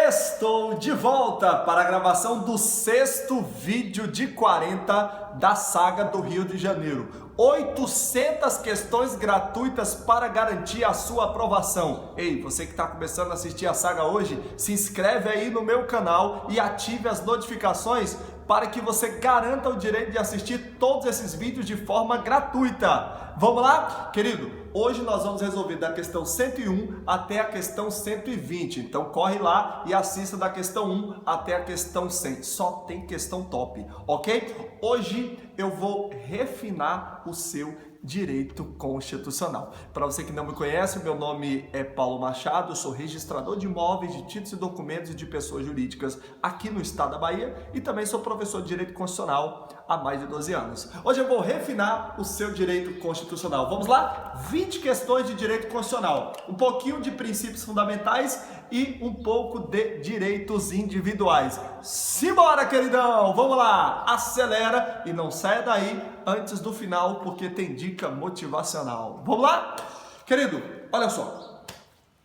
Estou de volta para a gravação do 6º vídeo de 40 da saga do Rio de Janeiro. 800 questões gratuitas para garantir a sua aprovação. Ei, você que está começando a assistir a saga hoje, se inscreve aí no meu canal e ative as notificações para que você garanta o direito de assistir todos esses vídeos de forma gratuita. Vamos lá? Querido, hoje nós vamos resolver da questão 101 até a questão 120. Então corre lá e assista da questão 1 até a questão 100. Só tem questão top, ok? Hoje eu vou refinar o seu direito constitucional. Para você que não me conhece, meu nome é Paulo Machado, eu sou registrador de imóveis, de títulos e documentos e de pessoas jurídicas aqui no estado da Bahia e também sou professor de direito constitucional há mais de 12 anos. Hoje eu vou refinar o seu direito constitucional. Vamos lá? 20 questões de direito constitucional, um pouquinho de princípios fundamentais e um pouco de direitos individuais. Simbora, queridão! Vamos lá! Acelera e não saia daí antes do final, porque tem dica motivacional. Vamos lá? Querido, olha só.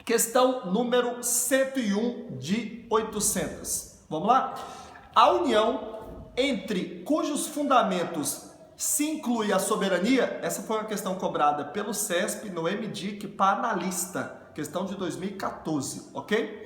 Questão número 101 de 800. Vamos lá? A união entre cujos fundamentos se inclui a soberania, essa foi uma questão cobrada pelo CESP no MDIC para analista, questão de 2014, ok?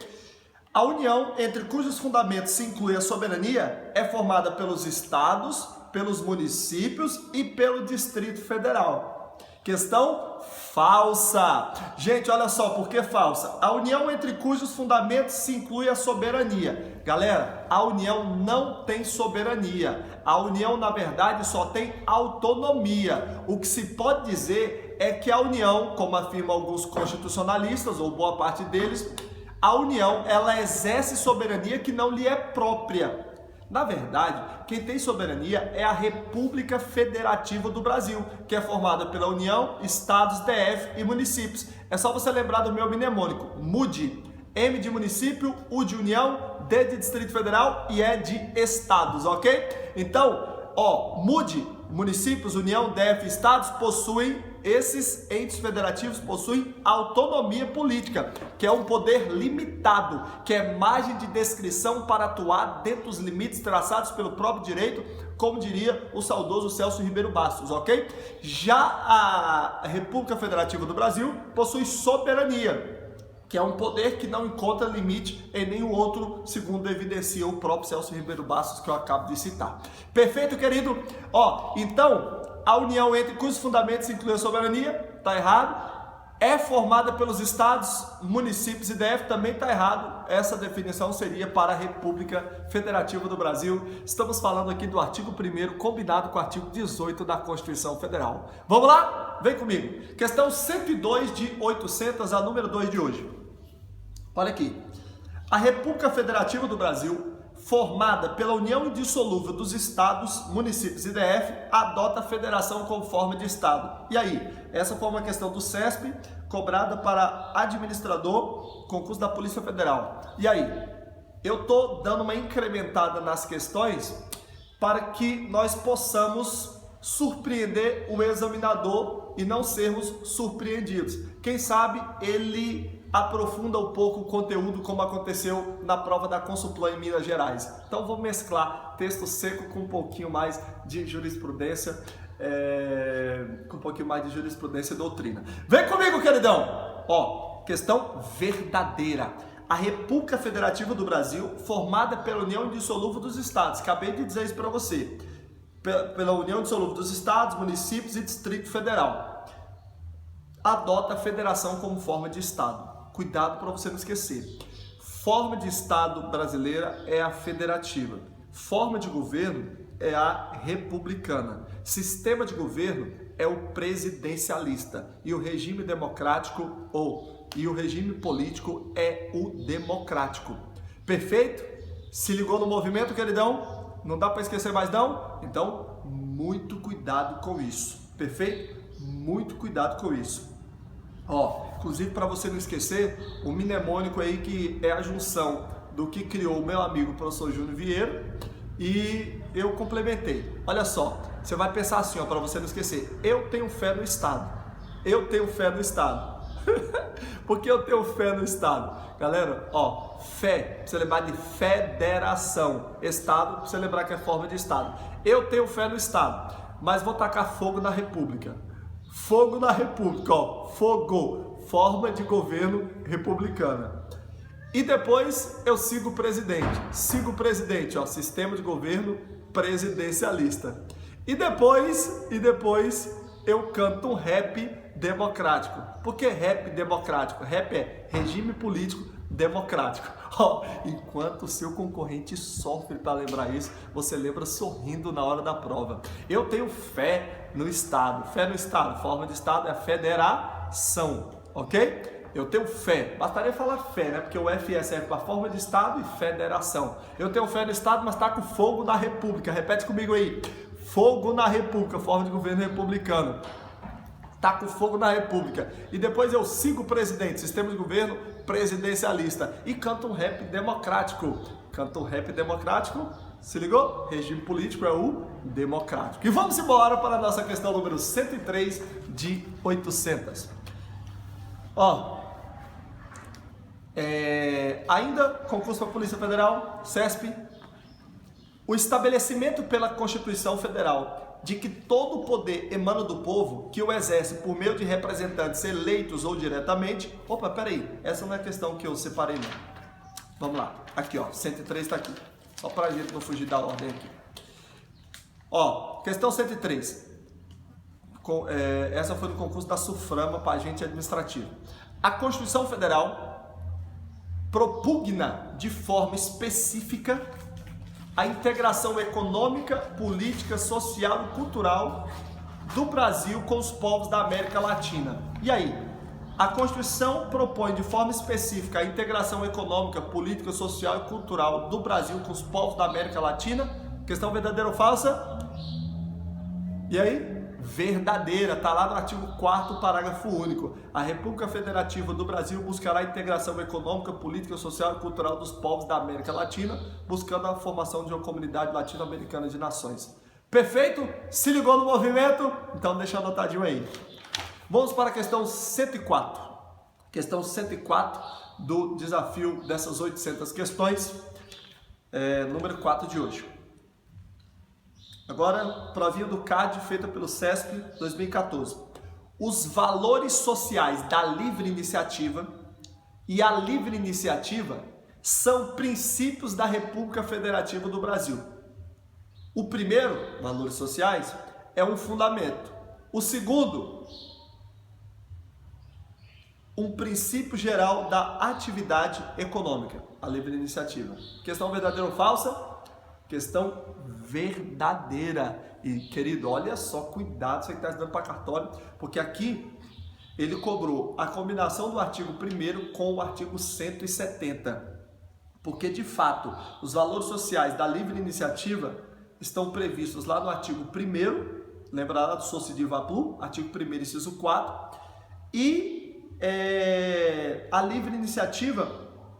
A união entre cujos fundamentos se inclui a soberania é formada pelos estados, pelos municípios e pelo Distrito Federal. Questão falsa. Gente, olha só, por que falsa? A união entre cujos fundamentos se inclui a soberania. Galera, a união não tem soberania. A união, na verdade, só tem autonomia. O que se pode dizer é que a união, como afirmam alguns constitucionalistas, ou boa parte deles, a união, ela exerce soberania que não lhe é própria. Na verdade, quem tem soberania é a República Federativa do Brasil, que é formada pela União, Estados, DF e municípios. É só você lembrar do meu mnemônico, MUD, M de município, U de União, D de Distrito Federal e E de Estados, ok? Então, MUD, municípios, União, DF e Estados possuem, esses entes federativos possuem autonomia política, que é um poder limitado, que é margem de descrição para atuar dentro dos limites traçados pelo próprio direito, como diria o saudoso Celso Ribeiro Bastos, ok? Já a República Federativa do Brasil possui soberania, que é um poder que não encontra limite em nenhum outro, segundo evidencia o próprio Celso Ribeiro Bastos, que eu acabo de citar. Perfeito, querido? Então, a união entre cujos fundamentos inclui a soberania, está errado. É formada pelos estados, municípios e DF, também está errado. Essa definição seria para a República Federativa do Brasil. Estamos falando aqui do artigo 1º, combinado com o artigo 18 da Constituição Federal. Vamos lá? Vem comigo. Questão 102 de 800, a número 2 de hoje. Olha aqui. A República Federativa do Brasil, formada pela união indissolúvel dos estados, municípios e DF, adota a federação como forma de estado. E aí? Essa foi uma questão do CESP, cobrada para administrador, concurso da Polícia Federal. E aí? Eu estou dando uma incrementada nas questões para que nós possamos surpreender o examinador e não sermos surpreendidos. Quem sabe ele aprofunda um pouco o conteúdo, como aconteceu na prova da Consulplan em Minas Gerais. Então vou mesclar texto seco com um pouquinho mais de jurisprudência, e doutrina. Vem comigo, queridão! Questão verdadeira. A República Federativa do Brasil, formada pela união indissolúvel dos estados, acabei de dizer isso para você, pela união indissolúvel dos estados, municípios e Distrito Federal, adota a federação como forma de estado. Cuidado para você não esquecer. Forma de estado brasileira é a federativa. Forma de governo é a republicana. Sistema de governo é o presidencialista. E o regime democrático e o regime político é o democrático. Perfeito? Se ligou no movimento, queridão? Não dá para esquecer mais não? Então, muito cuidado com isso. Perfeito? Muito cuidado com isso. Inclusive para você não esquecer, o mnemônico aí que é a junção do que criou o meu amigo professor Júnior Vieira e eu complementei. Olha só, você vai pensar assim, para você não esquecer, eu tenho fé no Estado. Eu tenho fé no Estado. Porque eu tenho fé no Estado. Galera, fé, você lembrar de federação. Estado, você lembrar que é forma de Estado. Eu tenho fé no Estado, mas vou tacar fogo na República. Fogo na República, ó, fogo, forma de governo republicana. E depois eu sigo o presidente, ó, sistema de governo presidencialista. E depois eu canto um rap democrático. Por que rap democrático? Rap é regime político democrático. Ó, enquanto o seu concorrente sofre para lembrar isso, você lembra sorrindo na hora da prova. Eu tenho fé no Estado. Fé no Estado, forma de Estado é a federação, ok? Eu tenho fé, bastaria falar fé, né? Porque o FE serve para forma de Estado e federação. Eu tenho fé no Estado, mas está com fogo na República. Repete comigo aí. Fogo na República, forma de governo republicano. Tá com fogo na República. E depois eu sigo o presidente, sistema de governo presidencialista. E canto um rap democrático. Canto um rap democrático, se ligou? Regime político é o democrático. E vamos embora para a nossa questão número 103 de 800. Ó, ainda concurso para a Polícia Federal, CESP, o estabelecimento pela Constituição Federal de que todo o poder emana do povo, que o exerce por meio de representantes eleitos ou diretamente. Opa, peraí, essa não é a questão que eu separei não. Vamos lá, aqui ó, 103 está aqui, só para a gente não fugir da ordem aqui. Ó, questão 103. Essa foi do concurso da SUFRAMA para agente administrativo. A Constituição Federal propugna de forma específica a integração econômica, política, social e cultural do Brasil com os povos da América Latina. E aí? A Constituição propõe de forma específica a integração econômica, política, social e cultural do Brasil com os povos da América Latina. Questão verdadeira ou falsa? E aí? Verdadeira, está lá no artigo 4º, parágrafo único. A República Federativa do Brasil buscará a integração econômica, política, social e cultural dos povos da América Latina, buscando a formação de uma comunidade latino-americana de nações. Perfeito? Se ligou no movimento? Então deixa anotadinho aí. Vamos para a questão 104. Questão 104 do desafio dessas 800 questões, número 4 de hoje. Agora, provinha do CAD feita pelo CESP 2014. Os valores sociais da livre iniciativa e a livre iniciativa são princípios da República Federativa do Brasil. O primeiro, valores sociais, é um fundamento. O segundo, um princípio geral da atividade econômica, a livre iniciativa. Questão verdadeira ou falsa? Questão verdadeira. E, querido, olha só, cuidado, você que está estudando para cartório, porque aqui ele cobrou a combinação do artigo 1º com o artigo 170. Porque, de fato, os valores sociais da livre iniciativa estão previstos lá no artigo 1º, lembra lá do Sociedi Vaplu, artigo 1º, inciso 4, e a livre iniciativa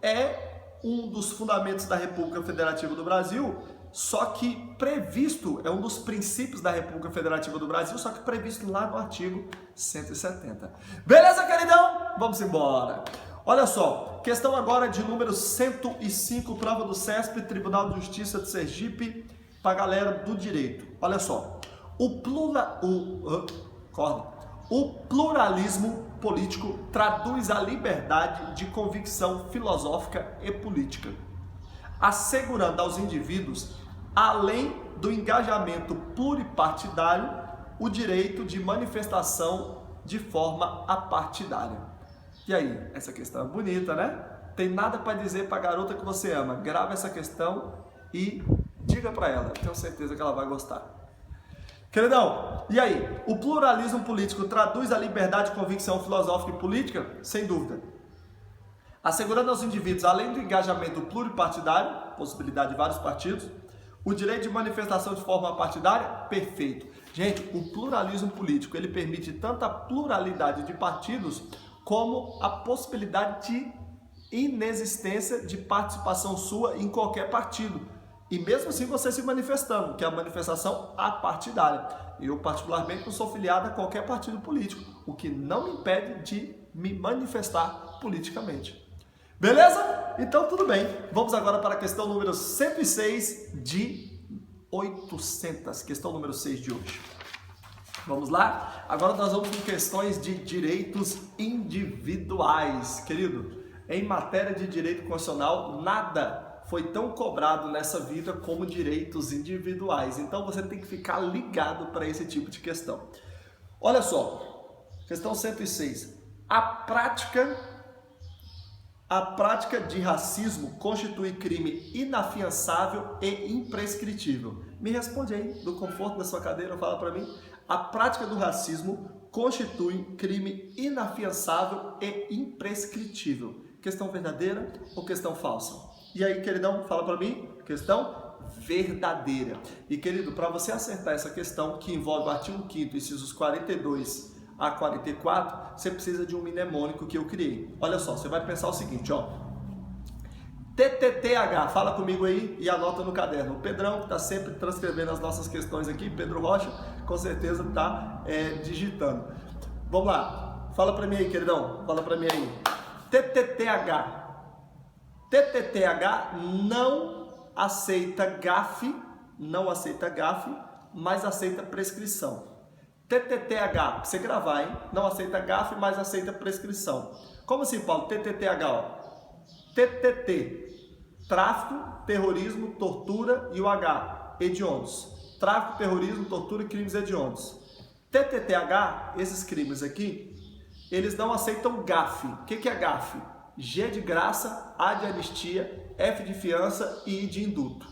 é um dos fundamentos da República Federativa do Brasil, só que previsto, é um dos princípios da República Federativa do Brasil, só que previsto lá no artigo 170. Beleza, queridão? Vamos embora. Olha só, questão agora de número 105, prova do CESP, Tribunal de Justiça de Sergipe, para a galera do direito. Olha só, o pluralismo político traduz a liberdade de convicção filosófica e política, assegurando aos indivíduos, além do engajamento pluripartidário, o direito de manifestação de forma apartidária. E aí, essa questão é bonita, né? Tem nada para dizer para a garota que você ama. Grava essa questão e diga para ela. Tenho certeza que ela vai gostar. Queridão, e aí? O pluralismo político traduz a liberdade de convicção filosófica e política? Sem dúvida. Assegurando aos indivíduos, além do engajamento pluripartidário, possibilidade de vários partidos, o direito de manifestação de forma partidária? Perfeito. Gente, o pluralismo político, ele permite tanta pluralidade de partidos, como a possibilidade de inexistência de participação sua em qualquer partido. E mesmo assim você se manifestando, que é a manifestação apartidária. Eu particularmente não sou filiado a qualquer partido político, o que não me impede de me manifestar politicamente. Beleza? Então tudo bem. Vamos agora para a questão número 106 de 800. Questão número 6 de hoje. Vamos lá? Agora nós vamos com questões de direitos individuais. Querido, em matéria de direito constitucional, nada foi tão cobrado nessa vida como direitos individuais. Então você tem que ficar ligado para esse tipo de questão. Olha só, questão 106. A prática de racismo constitui crime inafiançável e imprescritível. Me responde aí, do conforto da sua cadeira, fala para mim. A prática do racismo constitui crime inafiançável e imprescritível. Questão verdadeira ou questão falsa? E aí, queridão, fala para mim. Questão verdadeira. E, querido, para você acertar essa questão, que envolve o artigo 5º, incisos 42 a 44, você precisa de um mnemônico que eu criei. Olha só, você vai pensar o seguinte, ó. TTTH, fala comigo aí e anota no caderno. O Pedrão, que está sempre transcrevendo as nossas questões aqui, Pedro Rocha, com certeza está digitando. Vamos lá, fala para mim aí, queridão, fala para mim aí. TTTH. TTTH não aceita gafe, mas aceita prescrição. TTTH, pra você gravar, hein? Não aceita gafe, mas aceita prescrição. Como assim, Paulo? TTTH, ó. TTT, tráfico, terrorismo, tortura e o H, hediondos. Tráfico, terrorismo, tortura e crimes hediondos. TTTH, esses crimes aqui, eles não aceitam gafe. O que é gafe? G de graça, A de anistia, F de fiança e I de induto.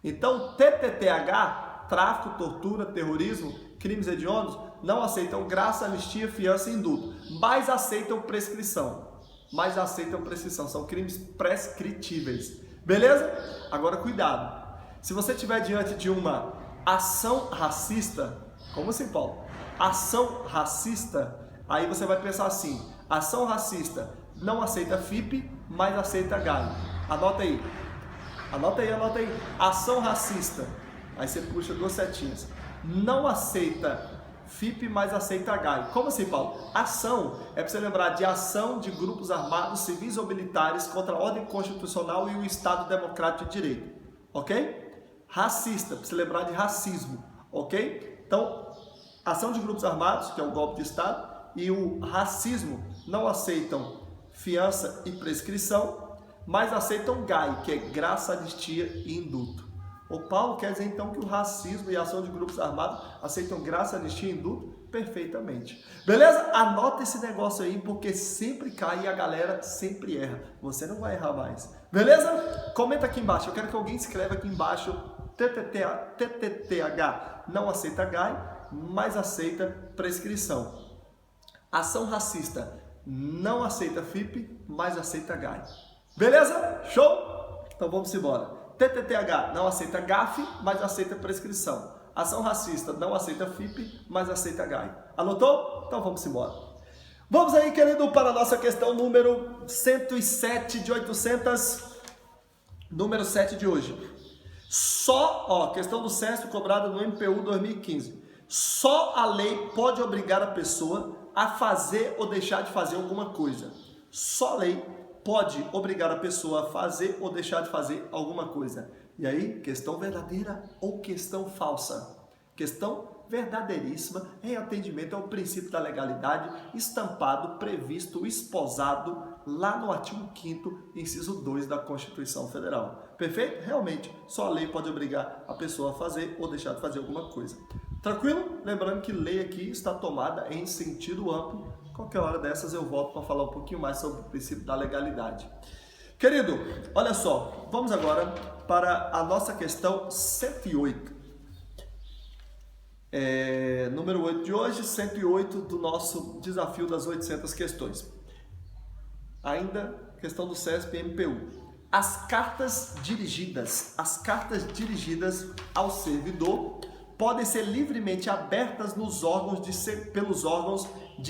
Então, TTTH, tráfico, tortura, terrorismo, crimes hediondos, não aceitam graça, anistia, fiança e induto, mas aceitam prescrição. São crimes prescritíveis. Beleza? Agora, cuidado. Se você estiver diante de uma ação racista, como assim, Paulo? Ação racista, aí você vai pensar assim, ação racista não aceita FIP, mas aceita GAI. Anota aí. Ação racista. Aí você puxa duas setinhas. Não aceita FIP, mas aceita GAI. Como assim, Paulo? Ação é para você lembrar de ação de grupos armados, civis ou militares contra a ordem constitucional e o Estado Democrático de Direito. Ok? Racista, para você lembrar de racismo. Ok? Então, ação de grupos armados, que é o golpe de Estado, e o racismo não aceitam fiança e prescrição, mas aceitam GAI, que é graça, anistia e induto. O Paulo quer dizer então que o racismo e a ação de grupos armados aceitam graça, anistia e induto? Perfeitamente. Beleza? Anota esse negócio aí, porque sempre cai e a galera sempre erra. Você não vai errar mais. Beleza? Comenta aqui embaixo. Eu quero que alguém escreva aqui embaixo. TTTH não aceita GAI, mas aceita prescrição. Ação racista não aceita FIP, mas aceita GAI. Beleza? Show? Então vamos embora. TTTH não aceita GAF, mas aceita prescrição. Ação racista não aceita FIP, mas aceita GAI. Anotou? Então vamos embora. Vamos aí, querido, para a nossa questão número 107 de 800, número 7 de hoje. Questão do censo cobrada no MPU 2015. Só a lei pode obrigar a pessoa a fazer ou deixar de fazer alguma coisa. Só a lei pode obrigar a pessoa a fazer ou deixar de fazer alguma coisa. E aí, questão verdadeira ou questão falsa? Questão verdadeiríssima em atendimento ao princípio da legalidade estampado, previsto, esposado lá no artigo 5º, inciso 2 da Constituição Federal. Perfeito? Realmente, só a lei pode obrigar a pessoa a fazer ou deixar de fazer alguma coisa. Tranquilo? Lembrando que lei aqui está tomada em sentido amplo. Qualquer hora dessas eu volto para falar um pouquinho mais sobre o princípio da legalidade. Querido, olha só, vamos agora para a nossa questão 108. Número 8 de hoje, 108 do nosso desafio das 800 questões. Ainda questão do CESP e MPU. As cartas dirigidas ao servidor podem ser livremente abertas pelos órgãos de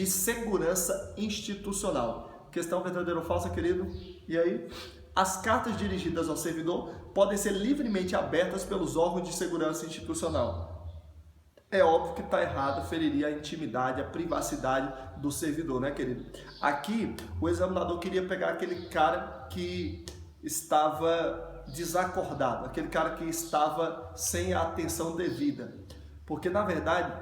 segurança institucional. Questão verdadeira ou falsa, querido? E aí? As cartas dirigidas ao servidor podem ser livremente abertas pelos órgãos de segurança institucional. é óbvio que está errado, feriria a intimidade, a privacidade do servidor, né, querido? Aqui, o examinador queria pegar aquele cara que estava desacordado, aquele cara que estava sem a atenção devida. Porque, na verdade,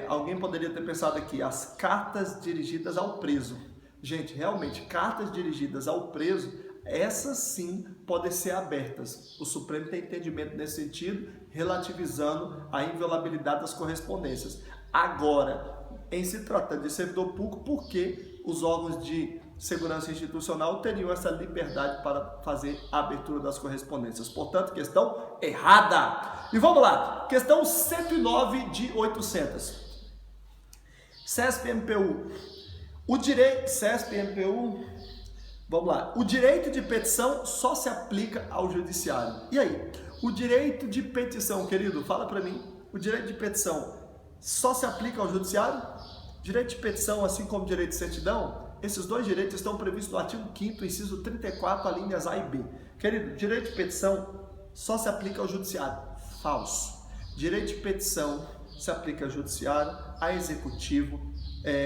alguém poderia ter pensado aqui, as cartas dirigidas ao preso. Gente, realmente, cartas dirigidas ao preso, essas sim podem ser abertas. O Supremo tem entendimento nesse sentido, relativizando a inviolabilidade das correspondências. Agora, em se tratando de servidor público, por que os órgãos de segurança institucional teriam essa liberdade para fazer a abertura das correspondências? Portanto, questão errada. E vamos lá, questão 109 de 800. CESP-MPU. O direito... CESP-MPU... Vamos lá. O direito de petição só se aplica ao judiciário. E aí? O direito de petição, querido, fala para mim. O direito de petição só se aplica ao judiciário? Direito de petição, assim como direito de certidão, esses dois direitos estão previstos no artigo 5º, inciso 34, alíneas A e B. Querido, direito de petição só se aplica ao judiciário. Falso. Direito de petição se aplica ao judiciário, a executivo,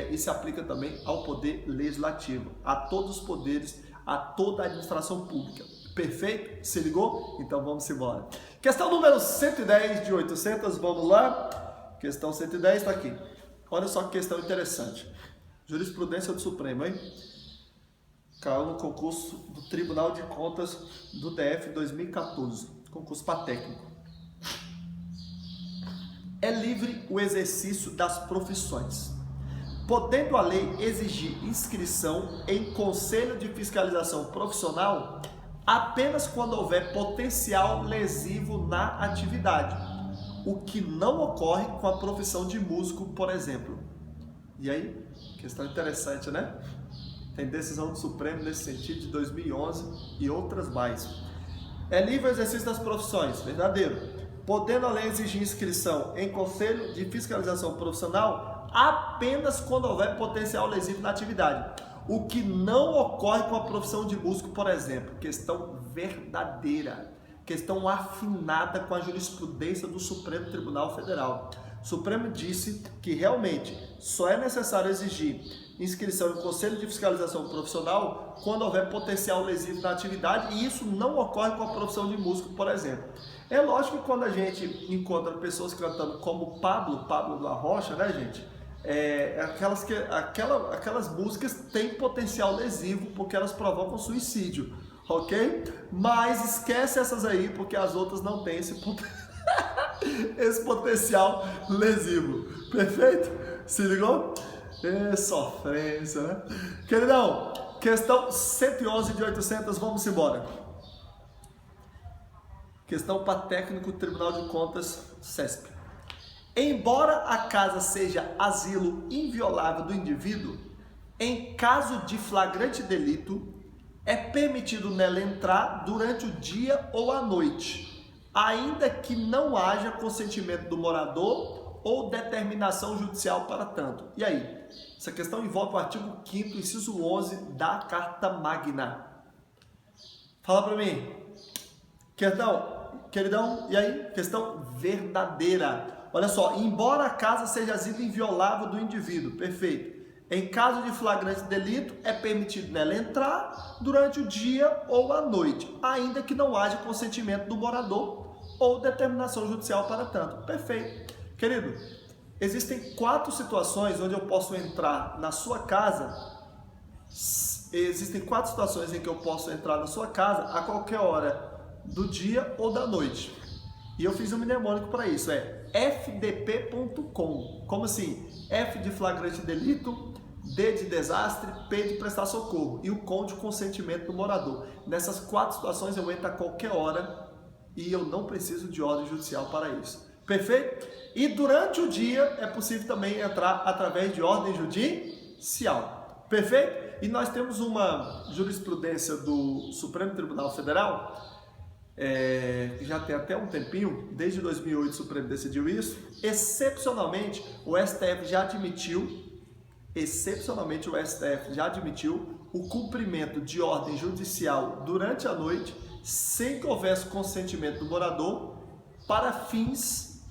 e se aplica também ao poder legislativo, a todos os poderes, a toda a administração pública. Perfeito? Se ligou? Então vamos embora. Questão número 110 de 800, vamos lá. Questão 110 está aqui. Olha só que questão interessante. Jurisprudência do Supremo, hein? Caiu no concurso do Tribunal de Contas do DF 2014. Concurso para técnico. É livre o exercício das profissões, podendo a lei exigir inscrição em Conselho de Fiscalização Profissional apenas quando houver potencial lesivo na atividade, o que não ocorre com a profissão de músico, por exemplo. E aí, questão interessante, né? Tem decisão do Supremo nesse sentido de 2011 e outras mais. É livre o exercício das profissões, verdadeiro. Podendo a lei exigir inscrição em Conselho de Fiscalização Profissional apenas quando houver potencial lesivo na atividade, o que não ocorre com a profissão de músico, por exemplo. Questão verdadeira, questão afinada com a jurisprudência do Supremo Tribunal Federal. O Supremo disse que realmente só é necessário exigir inscrição em Conselho de Fiscalização Profissional quando houver potencial lesivo na atividade, e isso não ocorre com a profissão de músico, por exemplo. É lógico que quando a gente encontra pessoas cantando como Pablo da Rocha, né, gente? Aquelas músicas têm potencial lesivo porque elas provocam suicídio, ok? Mas esquece essas aí, porque as outras não têm esse potencial lesivo. Perfeito? Se ligou? Sofrência, né? Queridão, questão 111 de 800, vamos embora. Questão para técnico Tribunal de Contas, CESP. Embora a casa seja asilo inviolável do indivíduo, em caso de flagrante delito, é permitido nela entrar durante o dia ou a noite, ainda que não haja consentimento do morador ou determinação judicial para tanto. E aí? Essa questão envolve o artigo 5º, inciso 11 da Carta Magna. Fala para mim. Queridão, e aí? Questão verdadeira. Olha só, embora a casa seja asilo inviolável do indivíduo, perfeito. Em caso de flagrante delito, é permitido nela entrar durante o dia ou a noite, ainda que não haja consentimento do morador ou determinação judicial para tanto. Perfeito. Querido, existem 4 situações onde eu posso entrar na sua casa. Existem 4 situações em que eu posso entrar na sua casa a qualquer hora do dia ou da noite. E eu fiz um mnemônico para isso, fdp.com. Como assim? F de flagrante delito, D de desastre, P de prestar socorro e o CON de consentimento do morador. Nessas 4 situações eu entro a qualquer hora e eu não preciso de ordem judicial para isso. Perfeito? E durante o dia é possível também entrar através de ordem judicial. Perfeito? E nós temos uma jurisprudência do Supremo Tribunal Federal, que já tem até um tempinho, desde 2008 o Supremo decidiu isso. Excepcionalmente, o STF já admitiu o cumprimento de ordem judicial durante a noite, sem que houvesse consentimento do morador, para fins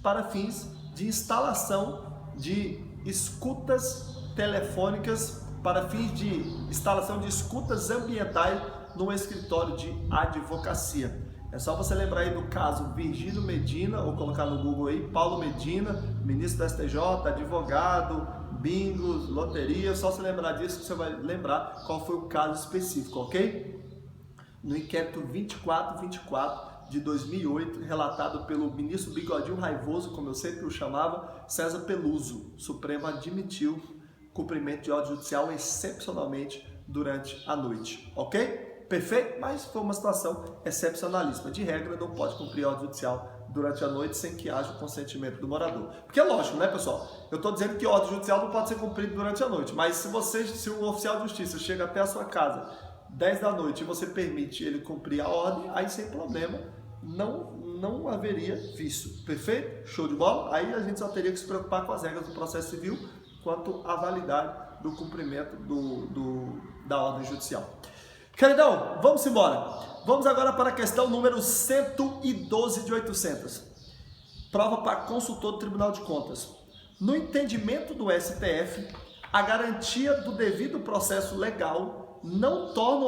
de instalação de escutas telefônicas para fins de instalação de escutas ambientais no escritório de advocacia. É só você lembrar aí do caso Virgílio Medina, ou colocar no Google aí, Paulo Medina, ministro do STJ, advogado, bingos, loteria, só se lembrar disso que você vai lembrar qual foi o caso específico, ok? No inquérito 2424 de 2008, relatado pelo ministro Bigodinho Raivoso, como eu sempre o chamava, César Peluso, o Supremo admitiu cumprimento de ordem judicial excepcionalmente durante a noite, ok? Perfeito? Mas foi uma situação excepcionalíssima. De regra, não pode cumprir ordem judicial durante a noite sem que haja o consentimento do morador. Porque é lógico, né, pessoal? Eu estou dizendo que ordem judicial não pode ser cumprida durante a noite, mas se o oficial de justiça chega até a sua casa 10 da noite e você permite ele cumprir a ordem, aí sem problema, não haveria vício. Perfeito? Show de bola? Aí a gente só teria que se preocupar com as regras do processo civil quanto à validade do cumprimento da ordem judicial. Queridão, vamos embora. Vamos agora para a questão número 112 de 800. Prova para consultor do Tribunal de Contas. No entendimento do STF, a garantia do devido processo legal não torna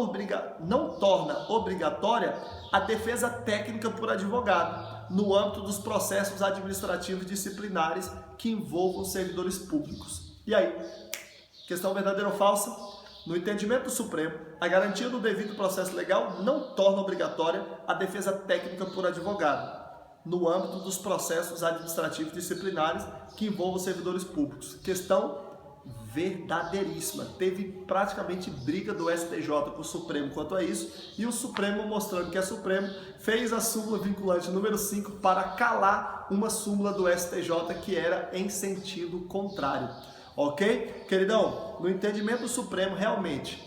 obrigatória a defesa técnica por advogado no âmbito dos processos administrativos disciplinares que envolvam servidores públicos. E aí? Questão verdadeira ou falsa? No entendimento do Supremo, a garantia do devido processo legal não torna obrigatória a defesa técnica por advogado, no âmbito dos processos administrativos disciplinares que envolvam servidores públicos. Questão verdadeiríssima. Teve praticamente briga do STJ com o Supremo quanto a isso, e o Supremo, mostrando que é Supremo, fez a súmula vinculante número 5 para calar uma súmula do STJ que era em sentido contrário. Ok? Queridão, no entendimento do Supremo, realmente,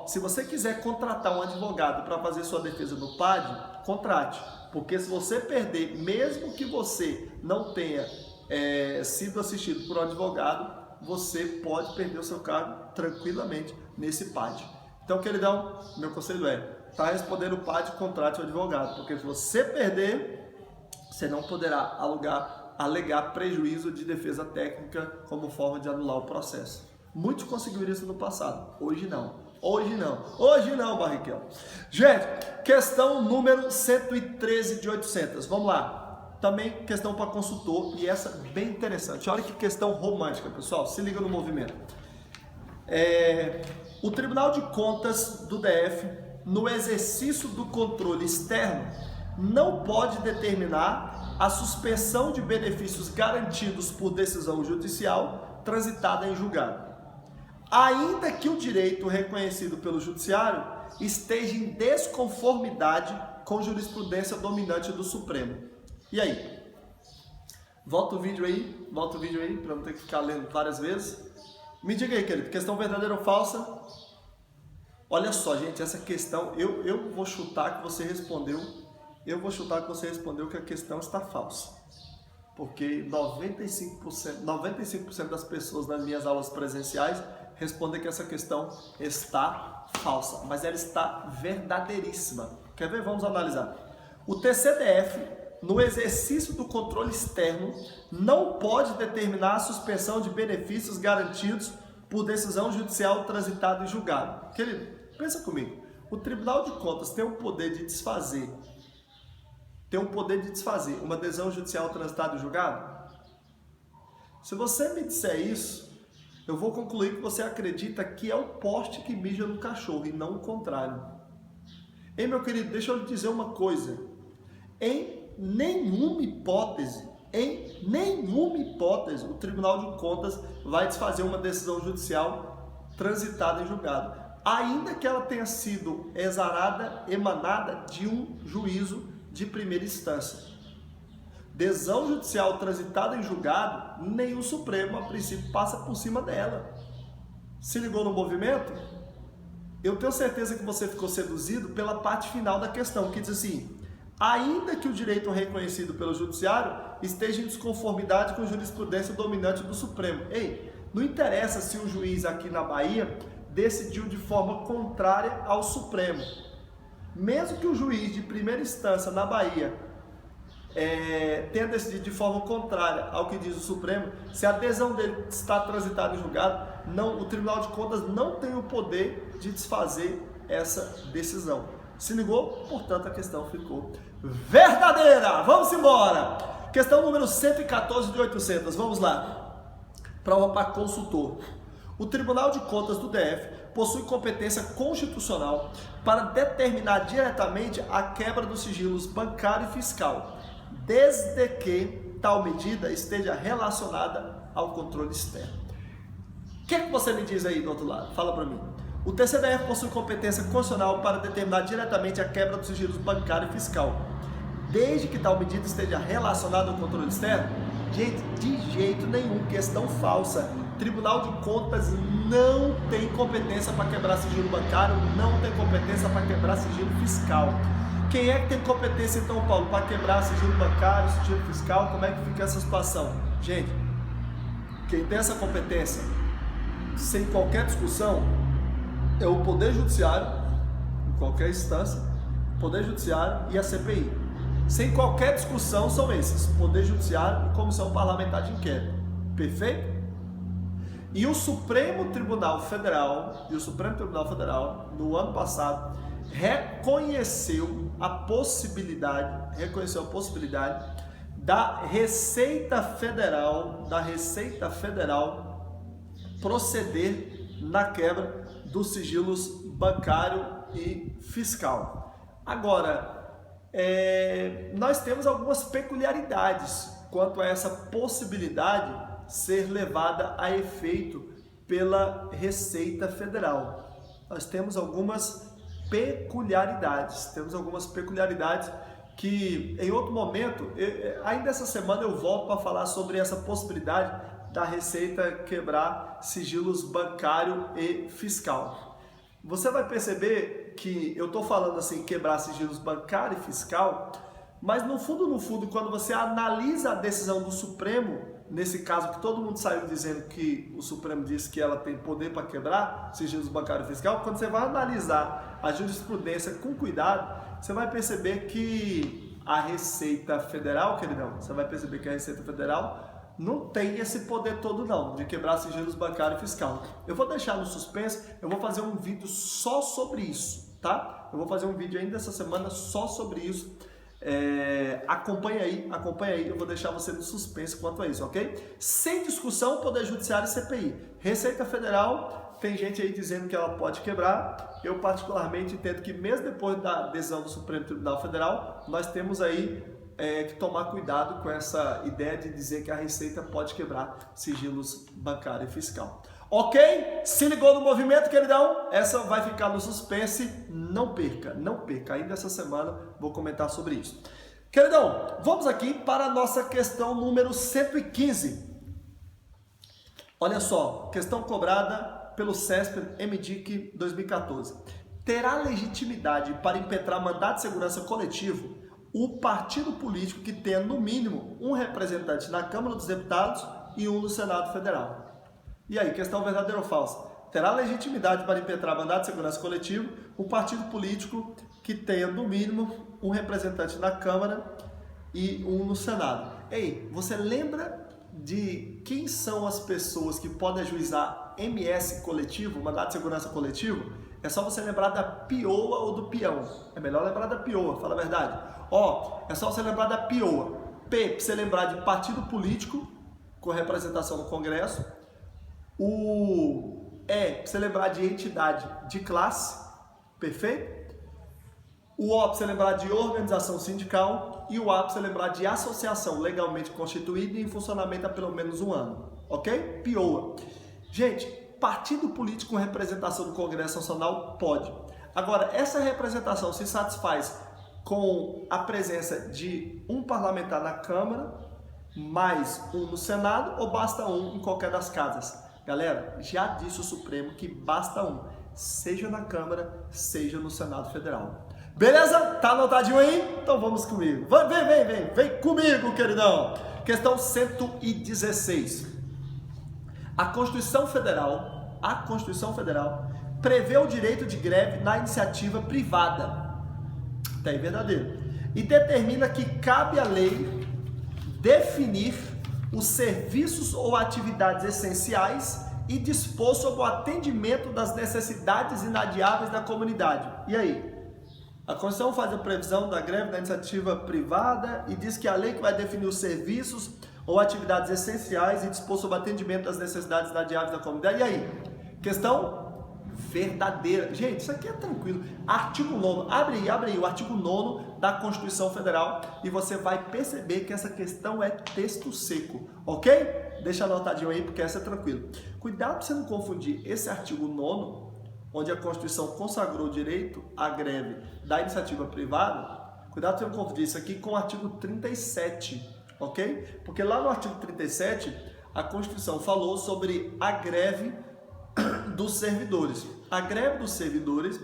se você quiser contratar um advogado para fazer sua defesa no PAD, contrate. Porque se você perder, mesmo que você não tenha sido assistido por um advogado, você pode perder o seu cargo tranquilamente nesse PAD. Então, queridão, meu conselho está respondendo o PAD, contrate o advogado. Porque se você perder, você não poderá alegar prejuízo de defesa técnica como forma de anular o processo. Muitos conseguiram isso no passado, hoje não. Hoje não, Barrichello. Gente, questão número 113 de 800, vamos lá. Também questão para consultor, e essa bem interessante. Olha que questão romântica, pessoal, se liga no movimento. O Tribunal de Contas do DF, no exercício do controle externo, não pode determinar a suspensão de benefícios garantidos por decisão judicial transitada em julgado, ainda que o direito reconhecido pelo judiciário esteja em desconformidade com jurisprudência dominante do Supremo. E aí? Volta o vídeo aí para não ter que ficar lendo várias vezes. Me diga aí, querido, questão verdadeira ou falsa? Olha só, gente, essa questão, eu vou chutar que você respondeu. Eu vou chutar que você respondeu que a questão está falsa. Porque 95% das pessoas nas minhas aulas presenciais respondem que essa questão está falsa. Mas ela está verdadeiríssima. Quer ver? Vamos analisar. O TCDF, no exercício do controle externo, não pode determinar a suspensão de benefícios garantidos por decisão judicial transitada em julgado. Querido, pensa comigo. O Tribunal de Contas tem o poder de desfazer uma decisão judicial transitada em julgado? Se você me disser isso, eu vou concluir que você acredita que é o poste que mija no cachorro e não o contrário. Ei, meu querido, deixa eu lhe dizer uma coisa. Em nenhuma hipótese, o Tribunal de Contas vai desfazer uma decisão judicial transitada em julgado, ainda que ela tenha sido emanada de um juízo de primeira instância. Decisão judicial transitada em julgado, nenhum Supremo, a princípio, passa por cima dela. Se ligou no movimento? Eu tenho certeza que você ficou seduzido pela parte final da questão, que diz assim: ainda que o direito reconhecido pelo judiciário esteja em desconformidade com a jurisprudência dominante do Supremo. Ei, não interessa se o juiz aqui na Bahia decidiu de forma contrária ao Supremo. Mesmo que o juiz de primeira instância na Bahia tenha decidido de forma contrária ao que diz o Supremo, se a adesão dele está transitada em julgado, o Tribunal de Contas não tem o poder de desfazer essa decisão. Se ligou? Portanto, a questão ficou verdadeira. Vamos embora. Questão número 114 de 800. Vamos lá. Prova para consultor. O Tribunal de Contas do DF possui competência constitucional para determinar diretamente a quebra dos sigilos bancário e fiscal, desde que tal medida esteja relacionada ao controle externo. O que você me diz aí do outro lado? Fala para mim. O TCDF possui competência constitucional para determinar diretamente a quebra dos sigilos bancário e fiscal, desde que tal medida esteja relacionada ao controle externo? Gente, de jeito nenhum, questão falsa. Tribunal de Contas não tem competência para quebrar sigilo bancário, não tem competência para quebrar sigilo fiscal. Quem é que tem competência então, Paulo, para quebrar sigilo bancário, sigilo fiscal? Como é que fica essa situação? Gente, quem tem essa competência, sem qualquer discussão, é o Poder Judiciário, em qualquer instância, Poder Judiciário e a CPI. Sem qualquer discussão são esses, Poder Judiciário e Comissão Parlamentar de Inquérito. Perfeito? E o Supremo Tribunal Federal, no ano passado, reconheceu a possibilidade da Receita Federal proceder na quebra dos sigilos bancário e fiscal. Agora, nós temos algumas peculiaridades quanto a essa possibilidade ser levada a efeito pela Receita Federal. Nós temos algumas peculiaridades que em outro momento, ainda essa semana eu volto para falar sobre essa possibilidade da Receita quebrar sigilos bancário e fiscal. Você vai perceber que eu estou falando assim, quebrar sigilos bancário e fiscal, mas no fundo, quando você analisa a decisão do Supremo, nesse caso que todo mundo saiu dizendo que o Supremo disse que ela tem poder para quebrar sigilos bancário e fiscal, quando você vai analisar a jurisprudência com cuidado, você vai perceber que a Receita Federal, não tem esse poder todo não, de quebrar sigilos bancário e fiscal. Eu vou deixar no suspense, eu vou fazer um vídeo só sobre isso, tá? Eu vou fazer um vídeo ainda essa semana só sobre isso. Acompanha aí, eu vou deixar você no suspense quanto a isso, ok? Sem discussão, Poder Judiciário e CPI. Receita Federal, tem gente aí dizendo que ela pode quebrar. Eu particularmente entendo que mesmo depois da decisão do Supremo Tribunal Federal, nós temos aí que tomar cuidado com essa ideia de dizer que a Receita pode quebrar sigilos bancário e fiscal. Ok? Se ligou no movimento, queridão? Essa vai ficar no suspense. Não perca. Ainda essa semana vou comentar sobre isso. Queridão, vamos aqui para a nossa questão número 115. Olha só, questão cobrada pelo CESP MDIC 2014. Terá legitimidade para impetrar mandato de segurança coletivo o partido político que tenha, no mínimo, um representante na Câmara dos Deputados e um no Senado Federal. E aí, questão verdadeira ou falsa? Terá legitimidade para impetrar mandato de segurança coletivo o partido político que tenha, no mínimo, um representante na Câmara e um no Senado. Ei, você lembra de quem são as pessoas que podem ajuizar MS coletivo, mandato de segurança coletivo? É só você lembrar da pioa ou do peão. É melhor lembrar da pioa, fala a verdade. É só você lembrar da pioa. P, para você lembrar de partido político com representação no Congresso. O E, para você lembrar de entidade de classe, perfeito? O O, para você lembrar de organização sindical. E o A, para você lembrar de associação legalmente constituída e em funcionamento há pelo menos um ano, ok? PIOA. Gente, partido político com representação no Congresso Nacional pode. Agora, essa representação se satisfaz com a presença de um parlamentar na Câmara, mais um no Senado, ou basta um em qualquer das casas? Galera, já disse o Supremo que basta um, seja na Câmara, seja no Senado Federal. Beleza? Tá anotadinho aí? Então vamos comigo. Vem comigo, queridão. Questão 116. A Constituição Federal prevê o direito de greve na iniciativa privada. Tá aí, verdadeiro. e determina que cabe à lei definir os serviços ou atividades essenciais e dispor sobre o atendimento das necessidades inadiáveis da comunidade. E aí? A Constituição faz a previsão da greve da iniciativa privada e diz que a lei que vai definir os serviços ou atividades essenciais e dispor sobre o atendimento das necessidades inadiáveis da comunidade. E aí? Questão verdadeira. Gente, isso aqui é tranquilo. Artigo 9º, abre aí o artigo 9º da Constituição Federal e você vai perceber que essa questão é texto seco, ok? Deixa anotadinho aí porque essa é tranquilo. Cuidado para você não confundir esse artigo 9º, onde a Constituição consagrou o direito à greve da iniciativa privada, cuidado para você não confundir isso aqui com o artigo 37, ok? Porque lá no artigo 37, a Constituição falou sobre a greve dos servidores. A greve dos servidores,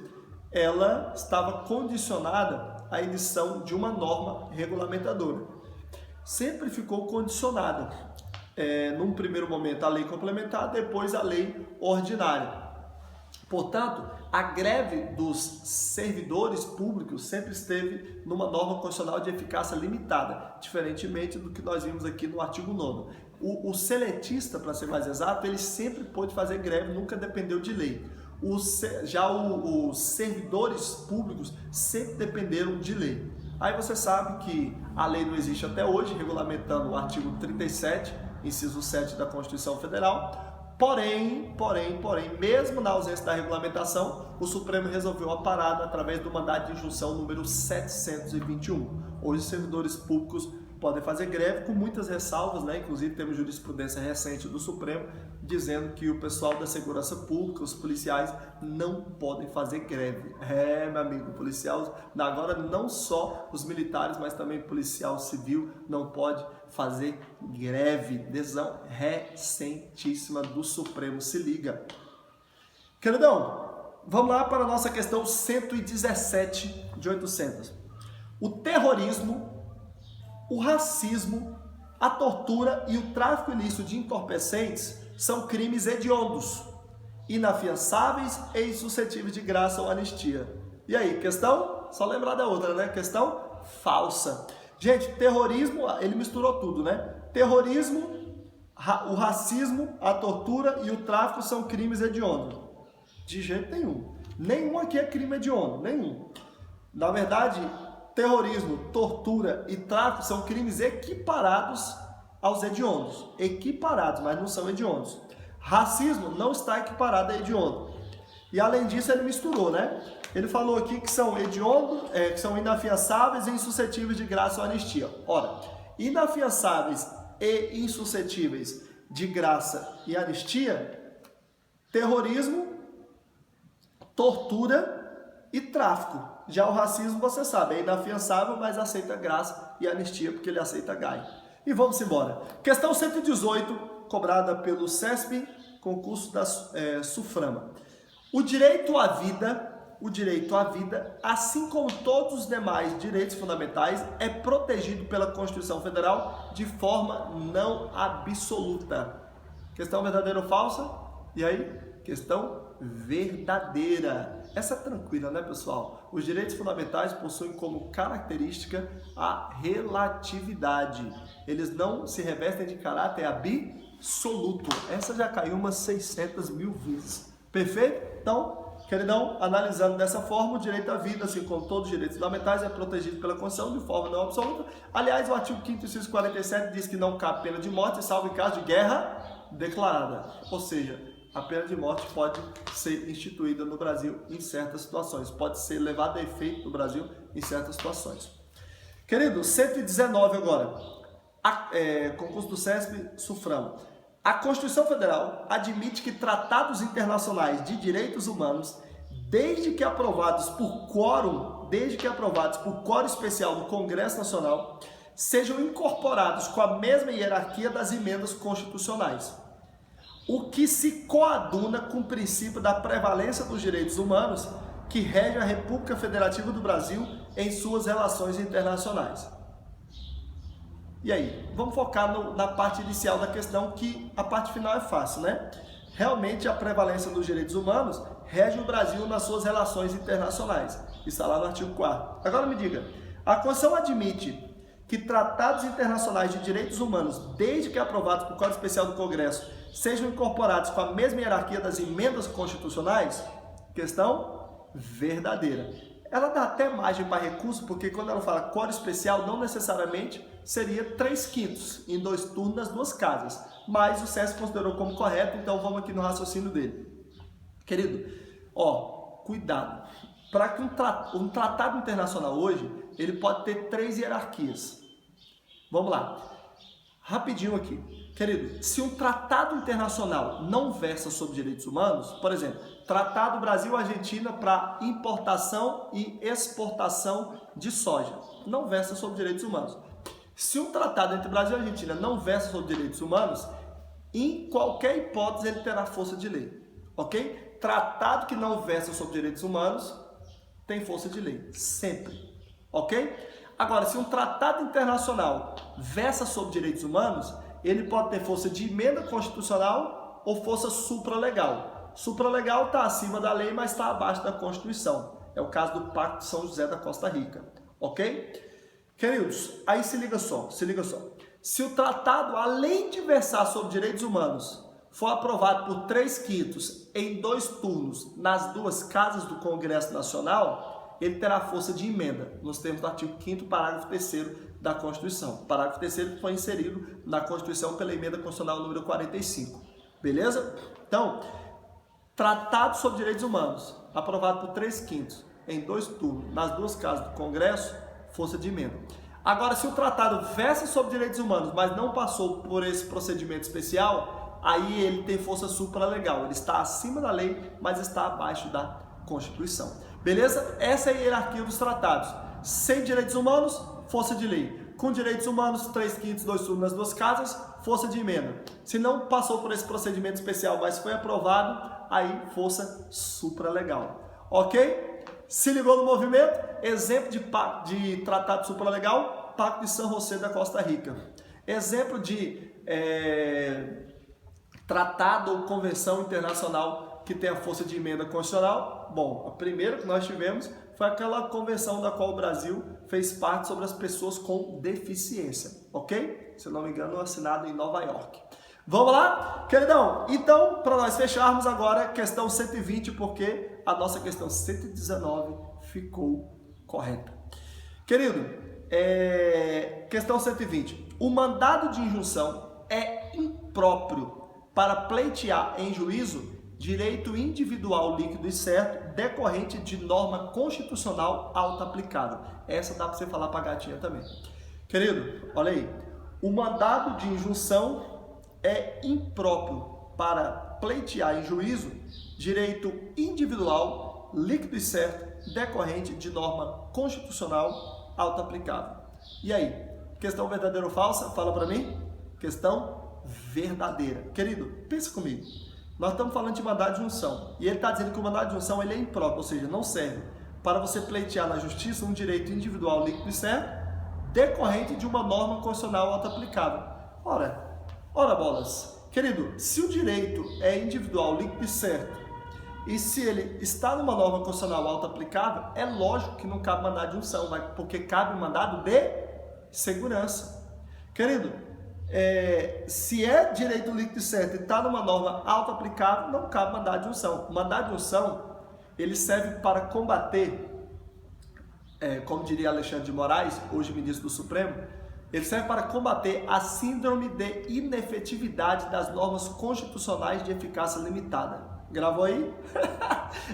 ela estava condicionada à edição de uma norma regulamentadora. Sempre ficou condicionada, num primeiro momento, a lei complementar, depois a lei ordinária. Portanto, a greve dos servidores públicos sempre esteve numa norma constitucional de eficácia limitada, diferentemente do que nós vimos aqui no artigo 9º. O seletista, para ser mais exato, ele sempre pôde fazer greve, nunca dependeu de lei. Os servidores públicos sempre dependeram de lei. Aí você sabe que a lei não existe até hoje, regulamentando o artigo 37, inciso 7 da Constituição Federal. Porém, mesmo na ausência da regulamentação, o Supremo resolveu a parada através do mandado de injunção número 721. Hoje, os servidores públicos podem fazer greve com muitas ressalvas, né? Inclusive temos jurisprudência recente do Supremo dizendo que o pessoal da segurança pública, os policiais, não podem fazer greve. Meu amigo, policial, agora não só os militares, mas também policial civil não pode fazer greve. Decisão recentíssima do Supremo, se liga. Queridão, vamos lá para a nossa questão 117 de 800. O terrorismo, o racismo, a tortura e o tráfico ilícito de entorpecentes são crimes hediondos, inafiançáveis e insuscetíveis de graça ou anistia. E aí, questão? Só lembrar da outra, né? Questão falsa. Gente, terrorismo, ele misturou tudo, né? Terrorismo, o racismo, a tortura e o tráfico são crimes hediondos. De jeito nenhum. Nenhum aqui é crime hediondo, nenhum. Na verdade, terrorismo, tortura e tráfico são crimes equiparados aos hediondos. Equiparados, mas não são hediondos. Racismo não está equiparado a hediondo. E além disso, ele misturou, né? Ele falou aqui que são hediondos, que são inafiançáveis e insuscetíveis de graça ou anistia. Ora, inafiançáveis e insuscetíveis de graça e anistia, terrorismo, tortura e tráfico. Já o racismo, você sabe, é inafiançável, mas aceita graça e anistia porque ele aceita GAI. E vamos embora. Questão 118, cobrada pelo CESP, concurso da SUFRAMA. O direito à vida, assim como todos os demais direitos fundamentais, é protegido pela Constituição Federal de forma não absoluta. Questão verdadeira ou falsa? E aí? Questão verdadeira. Essa é tranquila, né, pessoal? Os direitos fundamentais possuem como característica a relatividade. Eles não se revestem de caráter absoluto. Essa já caiu umas 600 mil vezes. Perfeito? Então, queridão, analisando dessa forma, o direito à vida, assim como todos os direitos fundamentais, é protegido pela Constituição de forma não absoluta. Aliás, o artigo 5º, inciso 47 diz que não cabe pena de morte, salvo em caso de guerra declarada. Ou seja, a pena de morte pode ser instituída no Brasil em certas situações. Pode ser levada a efeito no Brasil em certas situações. Querido, 119 agora. Concurso do CESP, SUFRAMA. A Constituição Federal admite que tratados internacionais de direitos humanos, desde que aprovados por quórum especial do Congresso Nacional, sejam incorporados com a mesma hierarquia das emendas constitucionais. O que se coaduna com o princípio da prevalência dos direitos humanos que rege a República Federativa do Brasil em suas relações internacionais. E aí, vamos focar na parte inicial da questão, que a parte final é fácil, né? Realmente a prevalência dos direitos humanos rege o Brasil nas suas relações internacionais. Está lá no artigo 4º. Agora me diga, A Constituição admite que tratados internacionais de direitos humanos, desde que aprovados por Código Especial do Congresso, sejam incorporados com a mesma hierarquia das emendas constitucionais? Questão verdadeira. Ela dá até margem para recurso, porque quando ela fala Código Especial, não necessariamente seria 3/5 em 2 turnos nas 2 casas, mas o SESC considerou como correto, então vamos aqui no raciocínio dele. Querido, cuidado. Para que um tratado internacional hoje, ele pode ter 3 hierarquias. Vamos lá. Rapidinho aqui. Querido, se um tratado internacional não versa sobre direitos humanos, por exemplo, Tratado Brasil-Argentina para importação e exportação de soja, não versa sobre direitos humanos. Se um tratado entre Brasil e Argentina não versa sobre direitos humanos, em qualquer hipótese ele terá força de lei, ok? Tratado que não versa sobre direitos humanos tem força de lei, sempre, ok? Agora, se um tratado internacional versa sobre direitos humanos, ele pode ter força de emenda constitucional ou força supralegal. Supralegal está acima da lei, mas está abaixo da Constituição. É o caso do Pacto de São José da Costa Rica, ok? Queridos, aí se liga só. Se o tratado, além de versar sobre direitos humanos, for aprovado por 3/5 em 2 turnos nas 2 casas do Congresso Nacional, ele terá força de emenda, nos termos do artigo 5º, parágrafo 3º da Constituição. Parágrafo 3º foi inserido na Constituição pela emenda constitucional número 45. Beleza? Então, tratado sobre direitos humanos, aprovado por 3/5 em 2 turnos nas 2 casas do Congresso, força de emenda. Agora, se o tratado versa sobre direitos humanos, mas não passou por esse procedimento especial, aí ele tem força supralegal. Ele está acima da lei, mas está abaixo da Constituição. Beleza? Essa é a hierarquia dos tratados. Sem direitos humanos, força de lei. Com direitos humanos, 3/5, 2 turnos nas 2 casas, força de emenda. Se não passou por esse procedimento especial, mas foi aprovado, aí força supralegal. Ok? Se ligou no movimento? Exemplo de tratado supralegal, Pacto de São José da Costa Rica. Exemplo de tratado ou convenção internacional que tem a força de emenda constitucional. Bom, a primeira que nós tivemos foi aquela convenção da qual o Brasil fez parte sobre as pessoas com deficiência, ok? Se eu não me engano, assinado em Nova York. Vamos lá, queridão? Então, para nós fecharmos agora, questão 120, porque a nossa questão 119 ficou correta. Querido, questão 120. O mandado de injunção é impróprio para pleitear em juízo direito individual líquido e certo decorrente de norma constitucional auto-aplicável. Essa dá para você falar para a gatinha também. Querido, olha aí. O mandado de injunção é impróprio para pleitear em juízo direito individual líquido e certo decorrente de norma constitucional auto-aplicável. E aí? Questão verdadeira ou falsa? Fala para mim. Questão verdadeira. Querido, pensa comigo. Nós estamos falando de mandado de injunção. E ele está dizendo que o mandado de injunção ele é impróprio, ou seja, não serve para você pleitear na justiça um direito individual líquido e certo decorrente de uma norma constitucional auto-aplicável. Ora bolas. Querido, se o direito é individual líquido e certo e se ele está numa norma constitucional auto-aplicável, é lógico que não cabe mandado de injunção, porque cabe mandado de segurança. Querido, se é direito líquido e certo e está numa norma auto-aplicável, não cabe mandado de injunção. O mandado de injunção, ele serve para combater, como diria Alexandre de Moraes, hoje ministro do Supremo, ele serve para combater a síndrome de inefetividade das normas constitucionais de eficácia limitada. Gravou aí?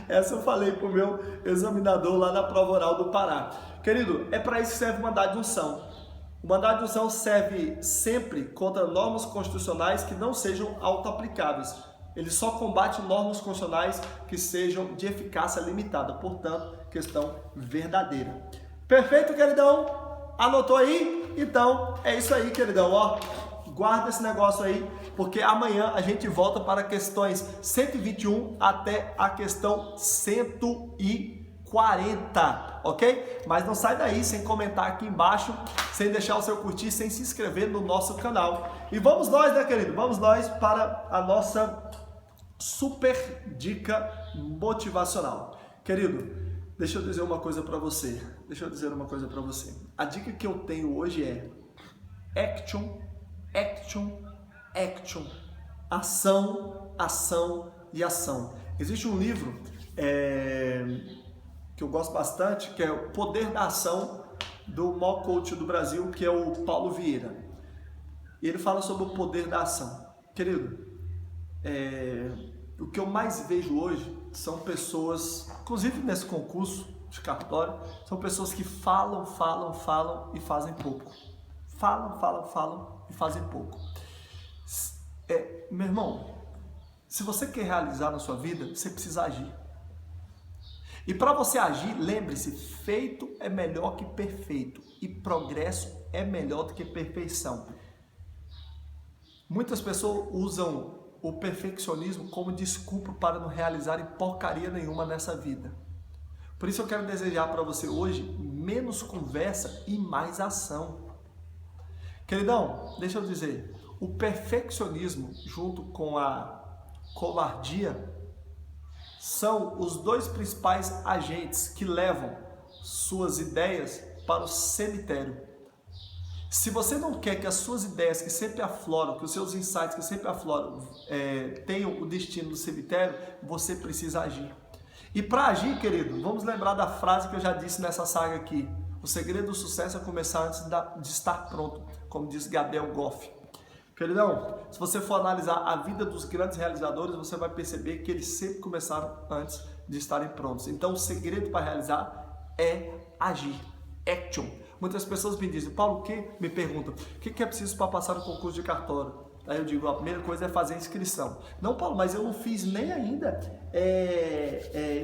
Essa eu falei para o meu examinador lá na prova oral do Pará. Querido, é para isso que serve o mandado de injunção. O mandado de injunção serve sempre contra normas constitucionais que não sejam auto-aplicáveis. Ele só combate normas constitucionais que sejam de eficácia limitada. Portanto, questão verdadeira. Perfeito, queridão? Anotou aí? Então, é isso aí, queridão. Guarda esse negócio aí, porque amanhã a gente volta para questões 121 até a questão 140, ok? Mas não sai daí sem comentar aqui embaixo, sem deixar o seu curtir, sem se inscrever no nosso canal. E vamos nós, né, querido? Vamos nós para a nossa super dica motivacional. Querido, deixa eu dizer uma coisa para você. deixa eu dizer uma coisa para você. A dica que eu tenho hoje é action, action, action. Ação, ação e ação. Existe um livro que eu gosto bastante, que é O Poder da Ação, do maior coach do Brasil, que é o Paulo Vieira. E ele fala sobre o poder da ação. Querido, o que eu mais vejo hoje são pessoas, inclusive nesse concurso de cartório, são pessoas que falam e fazem pouco. Falam e fazem pouco. Meu irmão, se você quer realizar na sua vida, você precisa agir. E para você agir, lembre-se, feito é melhor que perfeito e progresso é melhor do que perfeição. Muitas pessoas usam o perfeccionismo como desculpa para não realizarem porcaria nenhuma nessa vida. Por isso eu quero desejar para você hoje menos conversa e mais ação. Queridão, deixa eu dizer, o perfeccionismo junto com a covardia são os dois principais agentes que levam suas ideias para o cemitério. Se você não quer que as suas ideias que sempre afloram, que os seus insights que sempre afloram tenham o destino do cemitério, você precisa agir. E para agir, querido, vamos lembrar da frase que eu já disse nessa saga aqui. O segredo do sucesso é começar antes de estar pronto, como diz Gabriel Goff. Queridão, se você for analisar a vida dos grandes realizadores, você vai perceber que eles sempre começaram antes de estarem prontos. Então, o segredo para realizar é agir. Action. Muitas pessoas me dizem, Paulo, me perguntam, o que é preciso para passar no concurso de cartório? Aí eu digo, a primeira coisa é fazer a inscrição. Não, Paulo, mas eu não fiz nem ainda,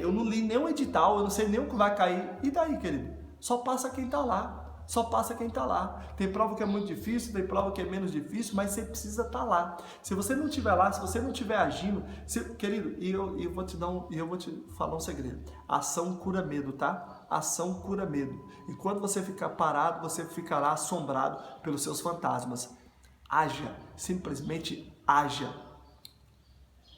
eu não li nem o edital, eu não sei nem o que vai cair. E daí, querido? Só passa quem está lá. Só passa quem está lá. Tem prova que é muito difícil, tem prova que é menos difícil, mas você precisa estar lá. Se você não estiver lá, se você não estiver agindo, querido, eu vou te falar um segredo. Ação cura medo, tá? Ação cura medo. E quando você ficar parado, você ficará assombrado pelos seus fantasmas. Haja, simplesmente haja.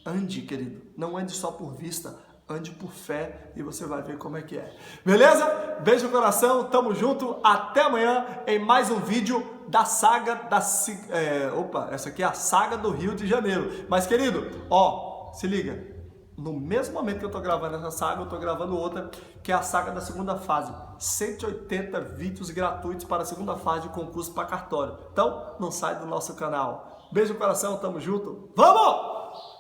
Ande, querido. Não ande só por vista. Ande por fé e você vai ver como é que é. Beleza? Beijo no coração, tamo junto. Até amanhã em mais um vídeo da saga essa aqui é a saga do Rio de Janeiro. Mas, querido, se liga. No mesmo momento que eu tô gravando essa saga, eu tô gravando outra, que é a saga da segunda fase. 180 vídeos gratuitos para a segunda fase de concurso para cartório. Então, não sai do nosso canal. Beijo no coração, tamo junto. Vamos!